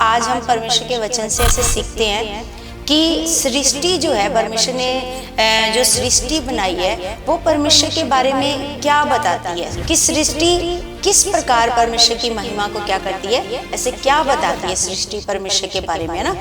आज हम परमेश्वर के वचन से ऐसे सीखते हैं कि सृष्टि जो है, परमेश्वर ने जो सृष्टि बनाई है वो परमेश्वर के बारे में क्या बताती है, कि सृष्टि किस प्रकार परमेश्वर की महिमा को क्या करती है, ऐसे क्या बताती है सृष्टि परमेश्वर के बारे में, ना।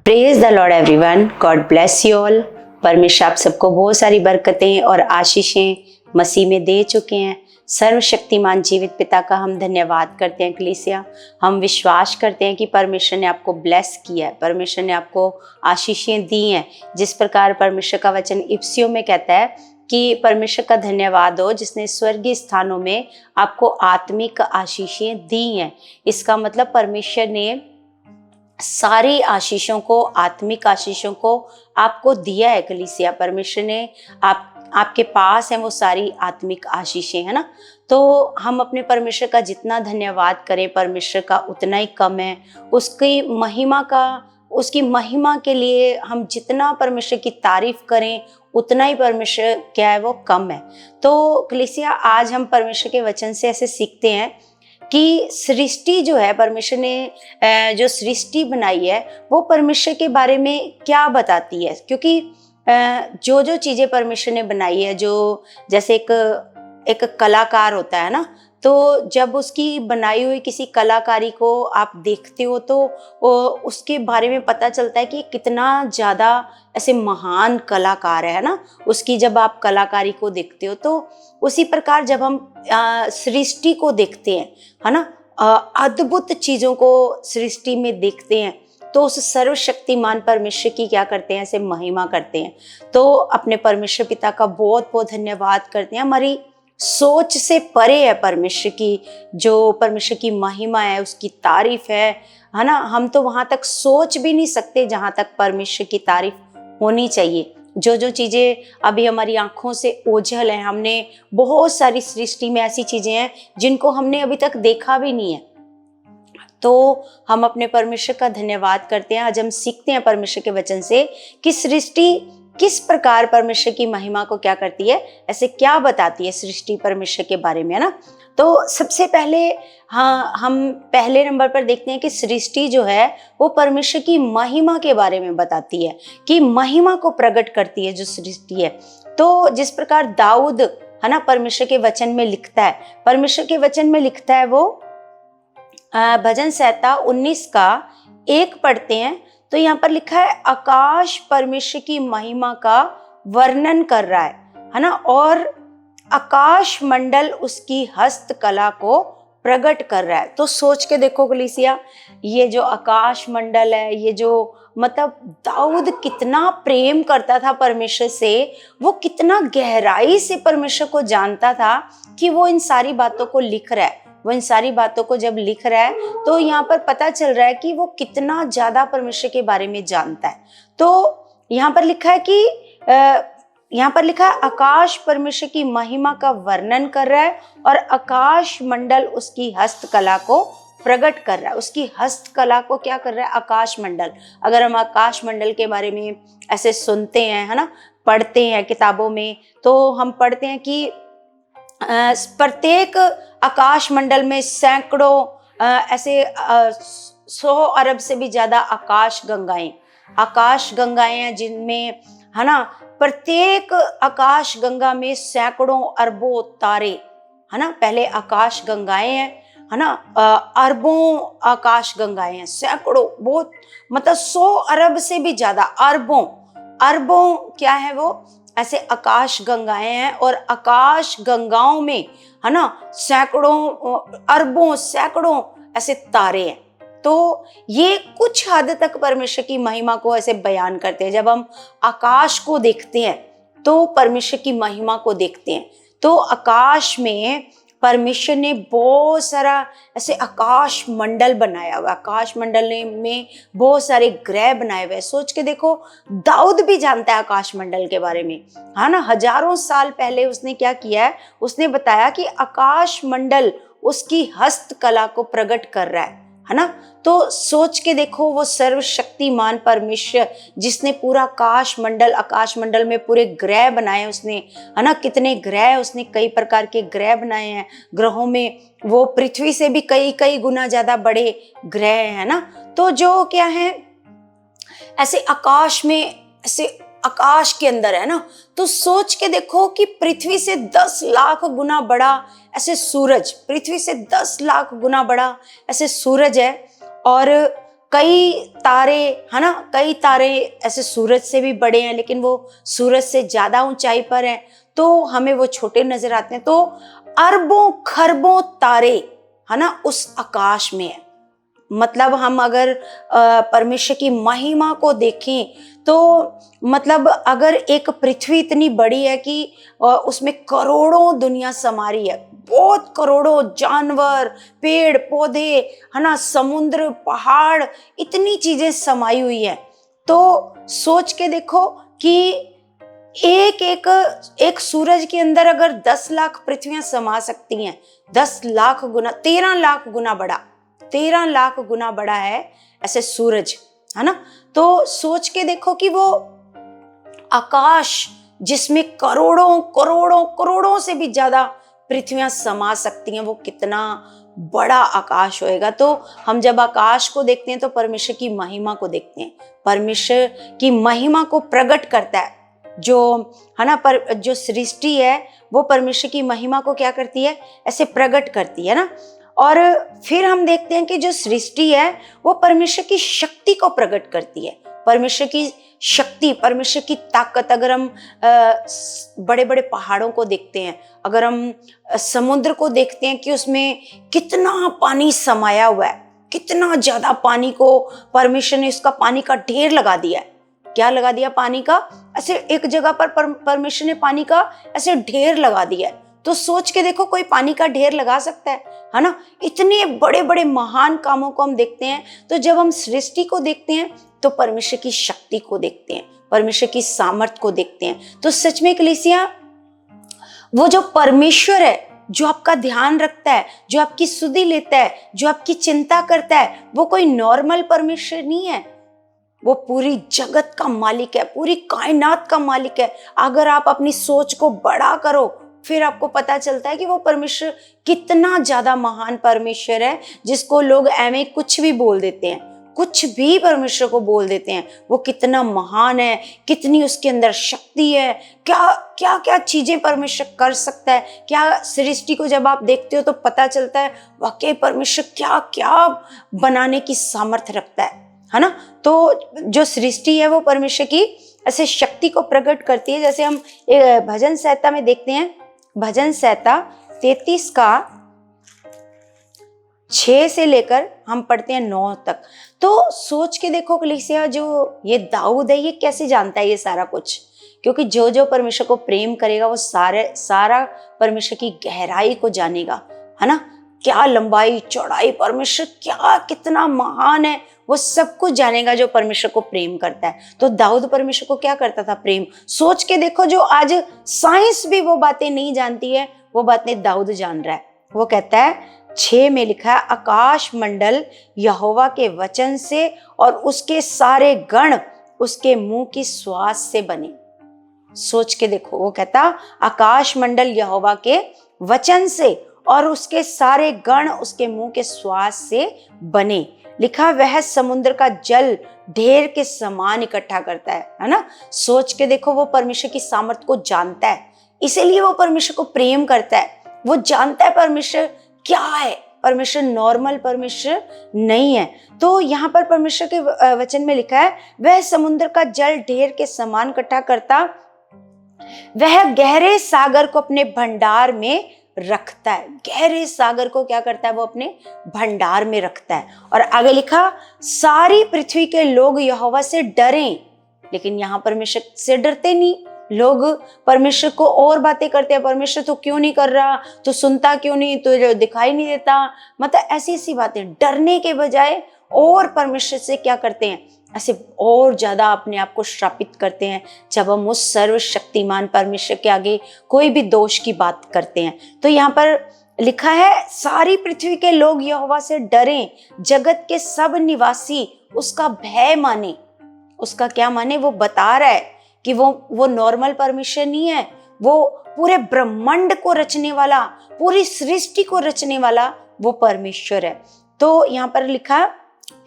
Praise the Lord everyone, God bless you all. परमेश्वर आप सबको बहुत सारी बरकतें और आशीषें मसीह में दे चुके हैं। सर्वशक्तिमान जीवित पिता का हम धन्यवाद करते हैं। कलीसिया, हम विश्वास करते हैं कि परमेश्वर ने आपको ब्लेस किया है, परमेश्वर ने आपको आशीषें दी हैं। जिस प्रकार परमेश्वर का वचन इफिसियों में कहता है कि परमेश्वर का धन्यवाद हो जिसने स्वर्गीय स्थानों में आपको आत्मिक आशीषें दी हैं। इसका मतलब परमेश्वर ने सारी आशीषों को, आत्मिक आशीषों को आपको दिया है। कलीसिया, परमेश्वर ने आपके पास है वो सारी आत्मिक आशीषें, है ना। तो हम अपने परमेश्वर का जितना धन्यवाद करें परमेश्वर का उतना ही कम है। उसकी महिमा के लिए हम जितना परमेश्वर की तारीफ करें उतना ही परमेश्वर क्या है वो कम है। तो कलीसिया, आज हम परमेश्वर के वचन से ऐसे सीखते हैं कि सृष्टि जो है, परमेश्वर ने जो सृष्टि बनाई है वो परमेश्वर के बारे में क्या बताती है। क्योंकि जो जो चीजें परमेश्वर ने बनाई है, जो जैसे एक कलाकार होता है ना, तो जब उसकी बनाई हुई किसी कलाकारी को आप देखते हो तो उसके बारे में पता चलता है कि कितना ज़्यादा ऐसे महान कलाकार है ना। उसकी जब आप कलाकारी को देखते हो तो उसी प्रकार जब हम सृष्टि को देखते हैं, है ना, अद्भुत चीज़ों को सृष्टि में देखते हैं तो उस सर्वशक्तिमान परमेश्वर की क्या करते हैं, ऐसे महिमा करते हैं। तो अपने परमेश्वर पिता का बहुत बहुत धन्यवाद करते हैं। हमारी सोच से परे है परमेश्वर की, जो परमेश्वर की महिमा है उसकी तारीफ है ना। हम तो वहां तक सोच भी नहीं सकते जहां तक परमेश्वर की तारीफ होनी चाहिए। जो जो चीजें अभी हमारी आंखों से ओझल है, हमने बहुत सारी सृष्टि में ऐसी चीजें हैं जिनको हमने अभी तक देखा भी नहीं है। तो हम अपने परमेश्वर का धन्यवाद करते हैं। आज हम सीखते हैं परमेश्वर के वचन से कि सृष्टि किस प्रकार परमेश्वर की महिमा को क्या करती है, ऐसे क्या बताती है सृष्टि परमेश्वर के बारे में, है ना। तो सबसे पहले हम पहले नंबर पर देखते हैं कि सृष्टि जो है वो परमेश्वर की महिमा के बारे में बताती है, कि महिमा को प्रकट करती है जो सृष्टि है। तो जिस प्रकार दाऊद, है ना, परमेश्वर के वचन में लिखता है, परमेश्वर के वचन में लिखता है, वो भजन संहिता 19 का 1 पढ़ते हैं तो यहाँ पर लिखा है, आकाश परमेश्वर की महिमा का वर्णन कर रहा है ना, और आकाश मंडल उसकी हस्तकला को प्रकट कर रहा है। तो सोच के देखो कलीसिया, ये जो आकाश मंडल है, ये जो मतलब दाऊद कितना प्रेम करता था परमेश्वर से, वो कितना गहराई से परमेश्वर को जानता था कि वो इन सारी बातों को लिख रहा है। वो इन सारी बातों को जब लिख रहा है तो यहाँ पर पता चल रहा है कि वो कितना ज्यादा परमेश्वर के बारे में जानता है। तो यहाँ पर लिखा है कि यहाँ पर लिखा है, आकाश परमेश्वर की महिमा का वर्णन कर रहा है और आकाश मंडल उसकी हस्तकला को प्रकट कर रहा है। उसकी हस्तकला को क्या कर रहा है, आकाश मंडल। अगर हम आकाश मंडल के बारे में ऐसे सुनते हैं, है ना, पढ़ते हैं किताबों में, तो हम पढ़ते हैं कि प्रत्येक आकाश मंडल में सैकड़ों ऐसे 100 अरब से भी ज्यादा आकाश गंगाएं हैं, जिनमें, है ना, प्रत्येक आकाश गंगा में सैकड़ों अरबों तारे, है ना। पहले आकाश गंगाएं हैं, है ना, अरबों आकाश गंगाएं हैं, सैकड़ों, बहुत मतलब 100 अरब से भी ज्यादा, अरबों क्या है वो, ऐसे आकाश गंगाएं हैं। और आकाश गंगाओं में, है ना, सैकड़ों ऐसे तारे हैं। तो ये कुछ हद तक परमेश्वर की महिमा को ऐसे बयान करते हैं। जब हम आकाश को देखते हैं तो परमेश्वर की महिमा को देखते हैं। तो आकाश में परमेश्वर ने बहुत सारा ऐसे आकाश मंडल बनाया हुआ, आकाश मंडल में बहुत सारे ग्रह बनाए हुए। सोच के देखो, दाऊद भी जानता है आकाश मंडल के बारे में, है ना। हजारों साल पहले उसने क्या किया है, उसने बताया कि आकाश मंडल उसकी हस्तकला को प्रकट कर रहा है। है ना। तो सोच के देखो वो सर्वशक्तिमान परमेश्वर जिसने पूरा आकाश मंडल में पूरे ग्रह बनाए उसने, है ना, कितने ग्रह, उसने कई प्रकार के ग्रह बनाए हैं। ग्रहों में वो पृथ्वी से भी कई कई गुना ज्यादा बड़े ग्रह है ना। तो जो क्या है, ऐसे आकाश में, ऐसे आकाश के अंदर है ना। तो सोच के देखो कि पृथ्वी से 10 लाख गुना बड़ा ऐसे सूरज, पृथ्वी से 10 लाख गुना बड़ा ऐसे सूरज है। और कई तारे, है ना, कई तारे ऐसे सूरज से भी बड़े हैं, लेकिन वो सूरज से ज्यादा ऊंचाई पर है, तो हमें वो छोटे नजर आते हैं। तो अरबों खरबों तारे, है ना, उस आकाश में है। मतलब हम अगर परमेश्वर की महिमा को देखें तो मतलब अगर एक पृथ्वी इतनी बड़ी है कि उसमें करोड़ों दुनिया समा रही है, बहुत करोड़ों जानवर, पेड़ पौधे, है ना, समुद्र, पहाड़, इतनी चीजें समाई हुई है। तो सोच के देखो कि एक सूरज के अंदर अगर 10 लाख पृथ्वियां समा सकती हैं, 10 लाख गुना, 13 लाख गुना बड़ा, 13 लाख गुना बड़ा है ऐसे सूरज, है ना। तो सोच के देखो कि वो आकाश जिसमें करोड़ों करोड़ों करोड़ों से भी ज्यादा पृथ्वियां समा सकती हैं, वो कितना बड़ा आकाश होएगा। तो हम जब आकाश को देखते हैं तो परमेश्वर की महिमा को देखते हैं, परमेश्वर की महिमा को प्रकट करता है। जो है ना, पर जो सृष्टि है वो परमेश्वर की महिमा को क्या करती है, ऐसे प्रकट करती है ना। और फिर हम देखते हैं कि जो सृष्टि है वो परमेश्वर की शक्ति को प्रकट करती है, परमेश्वर की शक्ति, परमेश्वर की ताकत। अगर हम बड़े बड़े पहाड़ों को देखते हैं, अगर हम समुद्र को देखते हैं कि उसमें कितना पानी समाया हुआ है, कितना ज्यादा पानी को परमेश्वर ने, उसका पानी का ढेर लगा दिया है। क्या लगा दिया, पानी का, ऐसे एक जगह पर परमेश्वर ने पानी का ऐसे ढेर लगा दिया है। तो सोच के देखो कोई पानी का ढेर लगा सकता है ना। इतने बड़े बड़े महान कामों को हम देखते हैं। तो जब हम सृष्टि को देखते हैं तो परमेश्वर की शक्ति को देखते हैं, परमेश्वर की सामर्थ को देखते हैं। तो सच में कलीसिया, वो जो परमेश्वर है जो आपका ध्यान रखता है, जो आपकी सुधि लेता है, जो आपकी चिंता करता है, वो कोई नॉर्मल परमेश्वर नहीं है। वो पूरी जगत का मालिक है, पूरी कायनात का मालिक है। अगर आप अपनी सोच को बड़ा करो फिर आपको पता चलता है कि वो परमेश्वर कितना ज्यादा महान परमेश्वर है, जिसको लोग ऐਵੇਂ कुछ भी बोल देते हैं, कुछ भी परमेश्वर को बोल देते हैं। वो कितना महान है, कितनी उसके अंदर शक्ति है, क्या क्या क्या चीजें परमेश्वर कर सकता है। क्या सृष्टि को जब आप देखते हो तो पता चलता है वाकई परमेश्वर क्या क्या बनाने की सामर्थ्य रखता है ना। तो जो सृष्टि है वो परमेश्वर की ऐसे शक्ति को प्रकट करती है। जैसे हम भजन संहिता में देखते हैं, भजन संहिता 33 का 6 से लेकर हम पढ़ते हैं 9 तक। तो सोच के देखो कलीसिया, जो ये दाऊद है ये कैसे जानता है ये सारा कुछ, क्योंकि जो जो परमेश्वर को प्रेम करेगा वो सारा परमेश्वर की गहराई को जानेगा, है ना। क्या लंबाई चौड़ाई, परमेश्वर क्या कितना महान है, वो सब कुछ जानेगा जो परमेश्वर को प्रेम करता है। तो दाऊद परमेश्वर को क्या करता था, प्रेम। सोच के देखो, जो आज साइंस भी वो बातें नहीं जानती है वो बातें दाऊद जान रहा है। वो कहता है 6 में लिखा है, आकाश मंडल यहोवा के वचन से और उसके सारे गण उसके मुंह की श्वास से बने। सोच के देखो, वो कहता आकाश मंडल यहोवा के वचन से और उसके सारे गण उसके मुंह के श्वास से बने। लिखा वह समुद्र का जल ढेर के समान इकट्ठा करता है ना। सोच के देखो, वो परमेश्वर की सामर्थ को जानता है, इसीलिए वो परमेश्वर को प्रेम करता है। वो जानता है परमेश्वर क्या है, परमेश्वर नॉर्मल परमेश्वर नहीं है। तो यहाँ पर परमेश्वर के वचन में लिखा है, वह समुद्र का जल ढेर के समान इकट्ठा करता, वह गहरे सागर को अपने भंडार में रखता है। गहरे सागर को क्या करता है, वो अपने भंडार में रखता है। और आगे लिखा, सारी पृथ्वी के लोग यहोवा से डरें। लेकिन यहाँ परमेश्वर से डरते नहीं लोग, परमेश्वर को और बातें करते हैं, परमेश्वर तो क्यों नहीं कर रहा, तो सुनता क्यों नहीं, तो दिखाई नहीं देता, मतलब ऐसी ऐसी बातें। डरने के बजाय और परमेश्वर से क्या करते हैं, ऐसे और ज्यादा अपने आप को श्रापित करते हैं जब हम उस सर्वशक्तिमान परमेश्वर के आगे कोई भी दोष की बात करते हैं। तो यहाँ पर लिखा है सारी पृथ्वी के लोग यहोवा से डरें, जगत के सब निवासी उसका भय माने। उसका क्या माने? वो बता रहा है कि वो नॉर्मल परमेश्वर नहीं है, वो पूरे ब्रह्मांड को रचने वाला, पूरी सृष्टि को रचने वाला वो परमेश्वर है। तो यहाँ पर लिखा,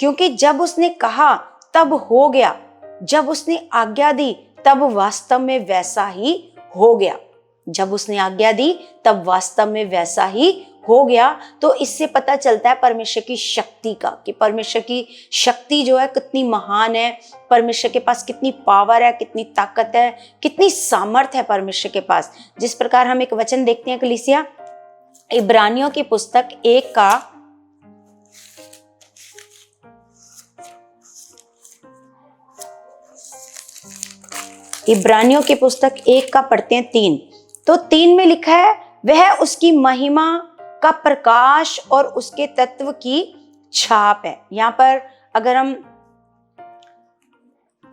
क्योंकि जब उसने कहा तब हो गया, जब उसने आज्ञा दी तब वास्तव में वैसा ही हो गया। जब उसने आज्ञा दी तब वास्तव में वैसा ही हो गया। तो इससे पता चलता है परमेश्वर की शक्ति का, कि परमेश्वर की शक्ति जो है कितनी महान है, परमेश्वर के पास कितनी पावर है, कितनी ताकत है, कितनी सामर्थ्य है परमेश्वर के पास। जिस प्रकार हम एक वचन देखते हैं कलीसिया, इब्रानियों की पुस्तक 1 का 1 का पढ़ते हैं 3। तो 3 में लिखा है, वह उसकी महिमा का प्रकाश और उसके तत्व की छाप है। यहाँ पर अगर हम,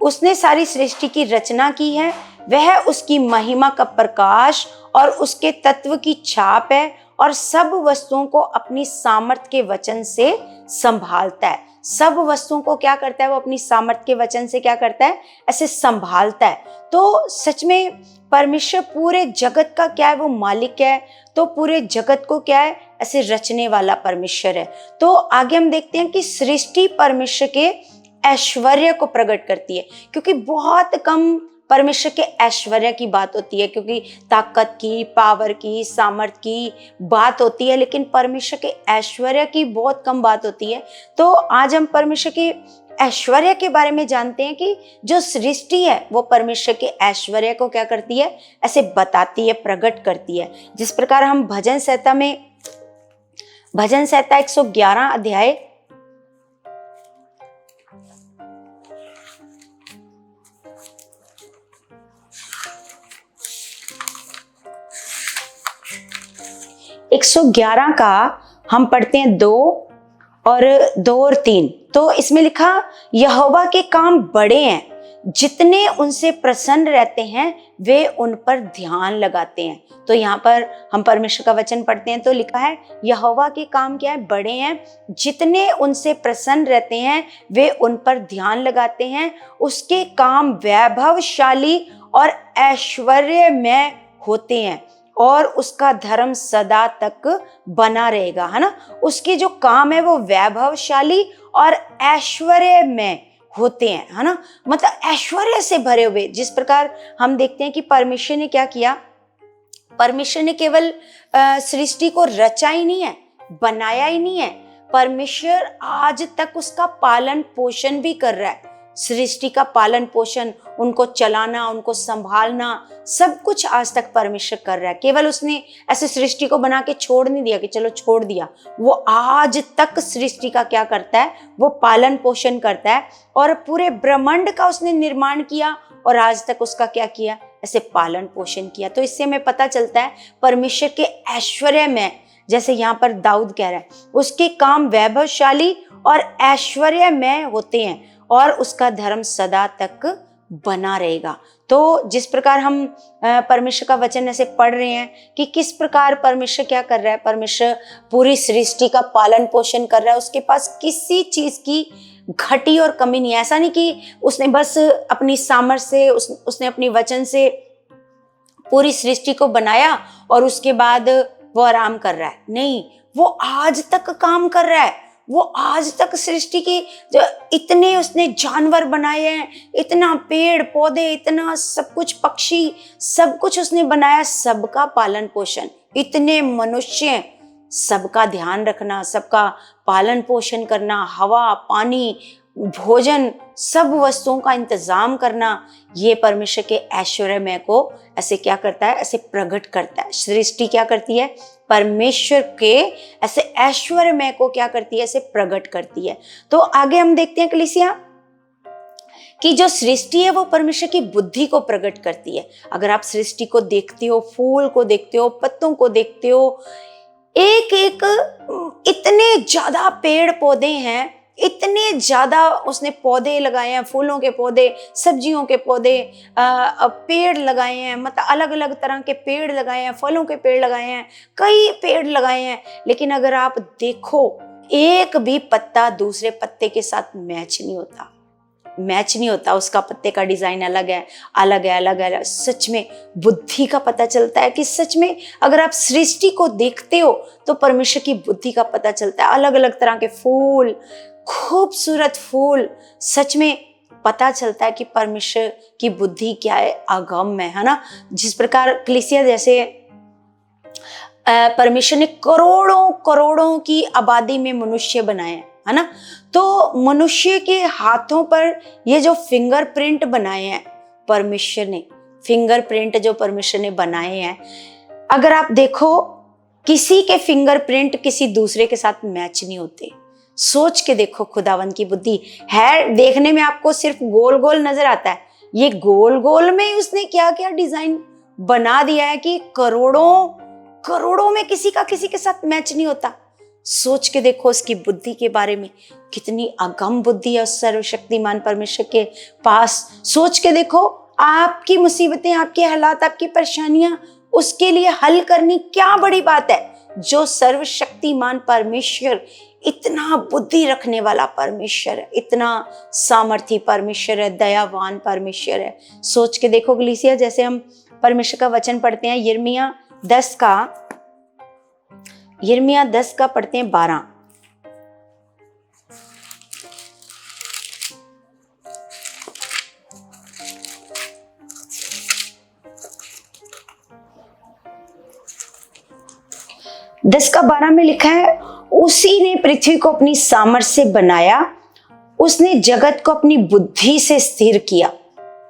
उसने सारी सृष्टि की रचना की है, वह उसकी महिमा का प्रकाश और उसके तत्व की छाप है, और सब वस्तुओं को अपनी सामर्थ के वचन से संभालता है। सब वस्तुओं को क्या करता है? वो अपनी सामर्थ के वचन से क्या करता है? ऐसे संभालता है। तो सच में परमेश्वर पूरे जगत का क्या है? वो मालिक है। तो पूरे जगत को क्या है? ऐसे रचने वाला परमेश्वर है। तो आगे हम देखते हैं कि सृष्टि परमेश्वर के ऐश्वर्य को प्रकट करती है, क्योंकि बहुत कम परमेश्वर के ऐश्वर्य की बात होती है, क्योंकि ताकत की, पावर की, सामर्थ की बात होती है, लेकिन परमेश्वर के ऐश्वर्य की बहुत कम बात होती है। तो आज हम परमेश्वर के ऐश्वर्य के बारे में जानते हैं कि जो सृष्टि है वो परमेश्वर के ऐश्वर्य को क्या करती है? ऐसे बताती है, प्रकट करती है। जिस प्रकार हम भजन संहिता 111 अध्याय 111 का हम पढ़ते हैं 2 और 3। तो इसमें लिखा, यहोवा के काम बड़े हैं, जितने उनसे प्रसन्न रहते हैं वे उन पर ध्यान लगाते हैं। तो यहाँ पर हम परमेश्वर का वचन पढ़ते हैं, तो लिखा है यहोवा के काम क्या है? बड़े हैं, जितने उनसे प्रसन्न रहते हैं वे उन पर ध्यान लगाते हैं। उसके काम वैभवशाली और ऐश्वर्यमय होते हैं, और उसका धर्म सदा तक बना रहेगा, है ना। उसके जो काम है वो वैभवशाली और ऐश्वर्यमय होते हैं, है ना, मतलब ऐश्वर्य से भरे हुए। जिस प्रकार हम देखते हैं कि परमेश्वर ने क्या किया, परमेश्वर ने केवल सृष्टि को रचा ही नहीं है, बनाया ही नहीं है, परमेश्वर आज तक उसका पालन पोषण भी कर रहा है। सृष्टि का पालन पोषण, उनको चलाना, उनको संभालना, सब कुछ आज तक परमेश्वर कर रहा है। केवल उसने ऐसे सृष्टि को बना के छोड़ नहीं दिया कि चलो छोड़ दिया, वो आज तक सृष्टि का क्या करता है? वो पालन पोषण करता है, और पूरे ब्रह्मांड का उसने निर्माण किया, और आज तक उसका क्या किया? ऐसे पालन पोषण किया। तो इससे हमें पता चलता है परमेश्वर के ऐश्वर्य में, जैसे यहाँ पर दाऊद कह रहा है, उसके काम वैभवशाली और ऐश्वर्यमय होते हैं, और उसका धर्म सदा तक बना रहेगा। तो जिस प्रकार हम परमेश्वर का वचन ऐसे पढ़ रहे हैं कि किस प्रकार परमेश्वर क्या कर रहा है, परमेश्वर पूरी सृष्टि का पालन पोषण कर रहा है, उसके पास किसी चीज की घटी और कमी नहीं है। ऐसा नहीं कि उसने बस अपनी सामर्थ्य से, उसने अपनी वचन से पूरी सृष्टि को बनाया और उसके बाद वो आराम कर रहा है। नहीं, वो आज तक काम कर रहा है। वो आज तक सृष्टि की जो इतने उसने जानवर बनाए हैं, इतना पेड़ पौधे, इतना सब कुछ, पक्षी, सब कुछ उसने बनाया, सबका पालन पोषण, इतने मनुष्य, सबका ध्यान रखना, सबका पालन पोषण करना, हवा, पानी, भोजन, सब वस्तुओं का इंतजाम करना, ये परमेश्वर के ऐश्वर्यमय को ऐसे क्या करता है? ऐसे प्रकट करता है। सृष्टि क्या करती है? परमेश्वर के ऐसे ऐश्वर्यमय को क्या करती है? ऐसे प्रकट करती है। तो आगे हम देखते हैं कलीसिया कि जो सृष्टि है वो परमेश्वर की बुद्धि को प्रकट करती है। अगर आप सृष्टि को देखते हो, फूल को देखते हो, पत्तों को देखते हो, एक एक इतने ज्यादा पेड़ पौधे हैं, इतने ज्यादा उसने पौधे लगाए हैं, फूलों के पौधे, सब्जियों के पौधे, पेड़ लगाए हैं, मतलब अलग अलग तरह के पेड़ लगाए हैं, फलों के पेड़ लगाए हैं, कई पेड़ लगाए हैं। लेकिन अगर आप देखो, एक भी पत्ता दूसरे पत्ते के साथ मैच नहीं होता, मैच नहीं होता। उसका पत्ते का डिजाइन अलग है, अलग है, अलग है। सच में बुद्धि का पता चलता है कि सच में अगर आप सृष्टि को देखते हो तो परमेश्वर की बुद्धि का पता चलता है। अलग अलग तरह के फूल, खूबसूरत फूल, सच में पता चलता है कि परमेश्वर की बुद्धि क्या है, अगम है ना। जिस प्रकार कलीसिया जैसे परमेश्वर ने करोड़ों करोड़ों की आबादी में मनुष्य बनाए है ना, तो मनुष्य के हाथों पर ये जो फिंगरप्रिंट बनाए हैं परमेश्वर ने, फिंगरप्रिंट जो परमेश्वर ने बनाए हैं, अगर आप देखो किसी के फिंगरप्रिंट किसी दूसरे के साथ मैच नहीं होते। सोच के देखो, खुदावन की बुद्धि है। देखने में आपको सिर्फ गोल गोल नजर आता है, ये गोल गोल में ही उसने क्या क्या डिजाइन बना दिया है कि करोड़ों करोड़ों में किसी का किसी के साथ मैच नहीं होता। सोच के देखो उसकी बुद्धि के बारे में, कितनी अगम बुद्धि है उस सर्वशक्तिमान परमेश्वर के पास। सोच के देखो, आपकी मुसीबतें, आपके हालात, आपकी परेशानियां, उसके लिए हल करनी क्या बड़ी बात है। जो सर्वशक्तिमान परमेश्वर, इतना बुद्धि रखने वाला परमेश्वर है, इतना सामर्थी परमेश्वर है, दयावान परमेश्वर है। सोच के देखो कलीसिया, जैसे हम परमेश्वर का वचन पढ़ते हैं, यिर्मयाह 10 का पढ़ते हैं 12। दस का 12 में लिखा है, उसी ने पृथ्वी को अपनी सामर्थ्य से बनाया, उसने जगत को अपनी बुद्धि से स्थिर किया।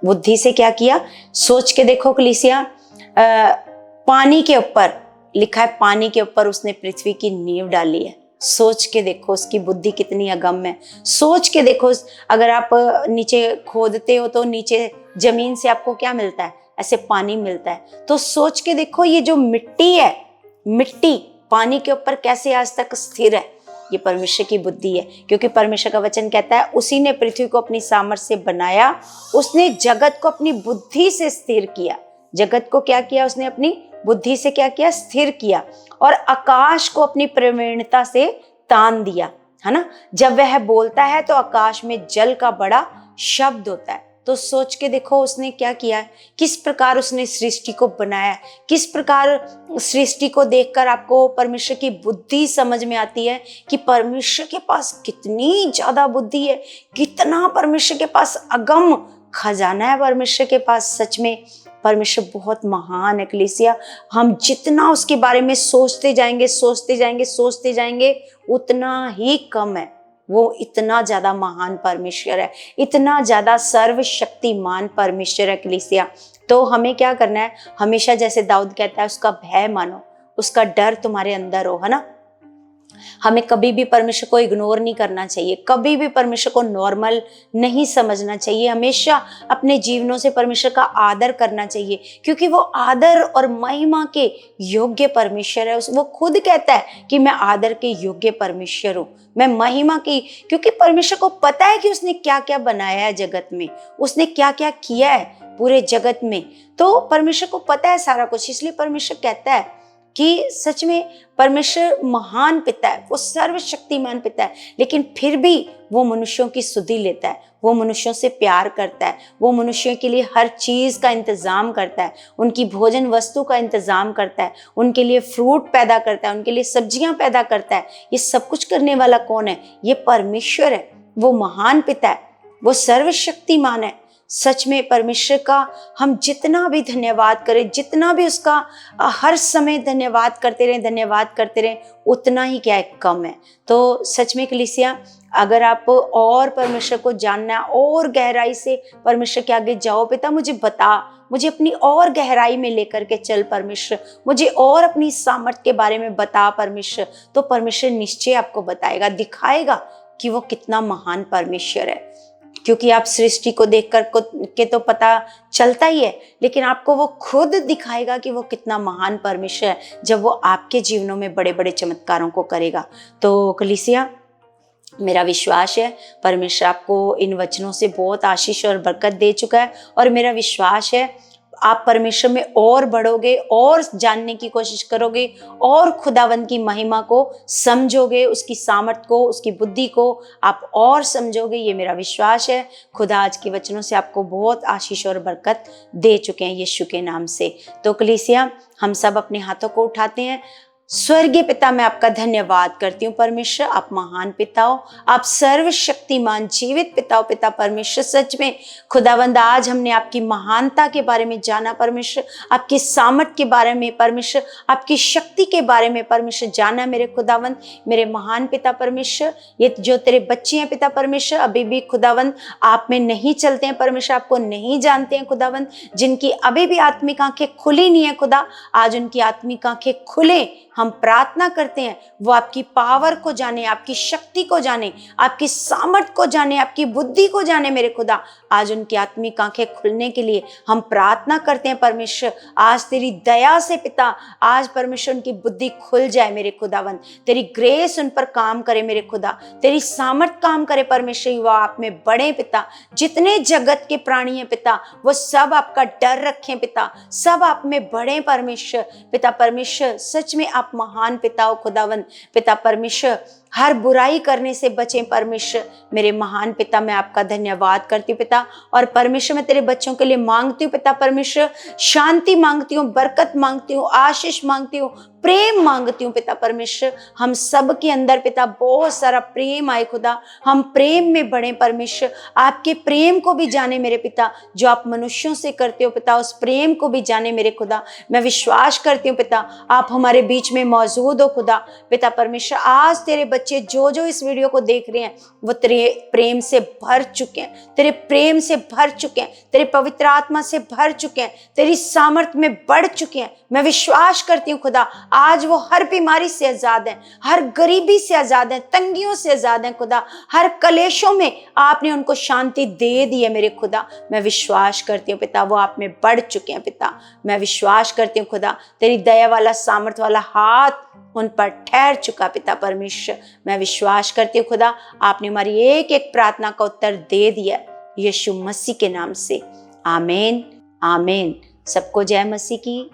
बुद्धि से क्या किया? सोच के देखो कलीसिया, पानी के ऊपर लिखा है, पानी के ऊपर उसने पृथ्वी की नींव डाली है। सोच के देखो उसकी बुद्धि कितनी अगम है। सोच के देखो, अगर आप नीचे खोदते हो तो नीचे जमीन से आपको क्या मिलता है? ऐसे पानी मिलता है। तो सोच के देखो, ये जो मिट्टी है, मिट्टी पानी के ऊपर कैसे आज तक स्थिर है? ये परमेश्वर की बुद्धि है, क्योंकि परमेश्वर का वचन कहता है, उसी ने पृथ्वी को अपनी सामर्थ्य से बनाया, उसने जगत को अपनी बुद्धि से स्थिर किया। जगत को क्या किया? उसने अपनी बुद्धि से क्या किया? स्थिर किया। और आकाश को अपनी प्रवीणता से तान दिया, है ना। जब वह बोलता है तो आकाश में जल का बड़ा शब्द होता है। तो सोच के देखो उसने क्या किया है, किस प्रकार उसने सृष्टि को बनाया, किस प्रकार सृष्टि को देखकर आपको परमेश्वर की बुद्धि समझ में आती है कि परमेश्वर के पास कितनी ज्यादा बुद्धि है, कितना परमेश्वर के पास अगम खजाना है परमेश्वर के पास। सच में परमेश्वर बहुत महान है कलीसिया। हम जितना उसके बारे में सोचते जाएंगे उतना ही कम है। वो इतना ज्यादा महान परमेश्वर है, इतना ज्यादा सर्वशक्तिमान परमेश्वर है कलीसिया। तो हमें क्या करना है? हमेशा जैसे दाऊद कहता है, उसका भय मानो, उसका डर तुम्हारे अंदर हो, है ना। हमें कभी भी परमेश्वर को इग्नोर नहीं करना चाहिए, कभी भी परमेश्वर को नॉर्मल नहीं समझना चाहिए। हमेशा अपने जीवनों से परमेश्वर का आदर करना चाहिए, क्योंकि वो आदर और महिमा के योग्य परमेश्वर है। वो खुद कहता है कि मैं आदर के योग्य परमेश्वर हूँ, मैं महिमा की, क्योंकि परमेश्वर को पता है कि उसने क्या क्या बनाया है जगत में, उसने क्या क्या किया है पूरे जगत में। तो परमेश्वर को पता है सारा कुछ, इसलिए परमेश्वर कहता है कि सच में परमेश्वर महान पिता है, वो सर्वशक्तिमान पिता है, लेकिन फिर भी वो मनुष्यों की सुधि लेता है, वो मनुष्यों से प्यार करता है, वो मनुष्यों के लिए हर चीज का इंतजाम करता है, उनकी भोजन वस्तु का इंतजाम करता है, उनके लिए फ्रूट पैदा करता है, उनके लिए सब्जियां पैदा करता है। ये सब कुछ करने वाला कौन है? ये परमेश्वर है। वो महान पिता है, वो सर्वशक्तिमान है। सच में परमेश्वर का हम जितना भी धन्यवाद करें, जितना भी उसका हर समय धन्यवाद करते रहें, उतना ही क्या है, कम है। तो सच में कलीसिया, अगर आप और परमेश्वर को जानना है, और गहराई से परमेश्वर के आगे जाओ, पिता मुझे बता, मुझे अपनी और गहराई में लेकर के चल परमेश्वर, मुझे और अपनी सामर्थ्य के बारे में बता परमेश्वर, तो परमेश्वर निश्चय आपको बताएगा, दिखाएगा कि वो कितना महान परमेश्वर है। क्योंकि आप सृष्टि को देखकर के तो पता चलता ही है, लेकिन आपको वो खुद दिखाएगा कि वो कितना महान परमेश्वर है, जब वो आपके जीवनों में बड़े बड़े चमत्कारों को करेगा। तो कलीसिया, मेरा विश्वास है परमेश्वर आपको इन वचनों से बहुत आशीष और बरकत दे चुका है, और मेरा विश्वास है आप परमेश्वर में और बढ़ोगे और जानने की कोशिश करोगे और खुदावंद की महिमा को समझोगे, उसकी सामर्थ को, उसकी बुद्धि को आप और समझोगे। ये मेरा विश्वास है। खुदा आज के वचनों से आपको बहुत आशीष और बरकत दे चुके हैं यीशु के नाम से। तो कलीसिया, हम सब अपने हाथों को उठाते हैं। स्वर्गीय पिता, मैं आपका धन्यवाद करती हूँ परमेश्वर, आप महान पिता हो, आप सर्वशक्तिमान जीवित पिता हो। पिता परमेश्वर, सच में खुदावंद आज हमने आपकी महानता के बारे में जाना परमेश्वर, आपकी सामर्थ के बारे में परमेश्वर, आपकी शक्ति के बारे में परमेश्वर जाना मेरे खुदावंद, मेरे महान पिता परमेश्वर। ये जो तेरे बच्चे हैं पिता परमेश्वर, अभी भी खुदावंद आप में नहीं चलते हैं परमेश्वर, आपको नहीं जानते हैं खुदावंद, जिनकी अभी भी आत्मिक आंखें खुली नहीं है खुदा, आज उनकी आत्मिक आंखें खुले। हम प्रार्थना करते हैं वो आपकी पावर को जाने, आपकी शक्ति को जाने, आपकी सामर्थ को जाने, आपकी बुद्धि को जाने मेरे खुदा। आज उनकी आत्मिक आंखें खुलने के लिए हम प्रार्थना करते हैं परमेश्वर। आज तेरी दया से पिता, आज परमेश्वर उनकी बुद्धि खुल जाए मेरे खुदावंद, तेरी ग्रेस उन पर काम करे मेरे खुदा, तेरी सामर्थ काम करे परमेश्वर। वो आप में बड़े पिता, जितने जगत के प्राणी हैं पिता, वो सब आपका डर रखें पिता, सब आप में बड़े परमेश्वर। पिता परमेश्वर, सच में आप महान पिता हो खुदावंद। पिता परमेश्वर, हर बुराई करने से बचें परमेश्वर। मेरे महान पिता, मैं आपका धन्यवाद करती हूँ पिता, और परमेश्वर मैं तेरे बच्चों के लिए मांगती हूँ पिता परमेश्वर, शांति मांगती हूँ, बरकत मांगती हूँ, आशीष मांगती हूँ, प्रेम मांगती हूँ पिता परमेश्वर। हम सब के अंदर पिता बहुत सारा प्रेम आए खुदा, हम प्रेम में बढ़े परमेश्वर, आपके प्रेम को भी जाने मेरे पिता, जो आप मनुष्यों से करते हो पिता, उस प्रेम को भी जाने मेरे खुदा। मैं विश्वास करती हूँ पिता, आप हमारे बीच में मौजूद हो खुदा। पिता परमेश्वर, आज तेरे बच्चे जो जो इस वीडियो को देख रहे हैं वो तेरे प्रेम से भर चुके हैं, तेरे प्रेम से भर चुके हैं, तेरे पवित्र आत्मा से भर चुके हैं, तेरी सामर्थ में बढ़ चुके हैं। मैं विश्वास करती हूँ खुदा, आज वो हर बीमारी से आजाद हैं, हर गरीबी से आजाद हैं, तंगियों से आजाद हैं खुदा, हर कलेशों में आपने उनको शांति दे दी है मेरे खुदा। मैं विश्वास करती हूँ पिता, वो आप में बढ़ चुके हैं पिता। मैं विश्वास करती हूँ खुदा, तेरी दया वाला, सामर्थ वाला हाथ उन पर ठहर चुका पिता परमेश्वर। मैं विश्वास करती हूँ खुदा, आपने हमारी एक एक प्रार्थना का उत्तर दे दिया यीशु मसीह के नाम से। आमीन, आमीन। सबको जय मसीह की।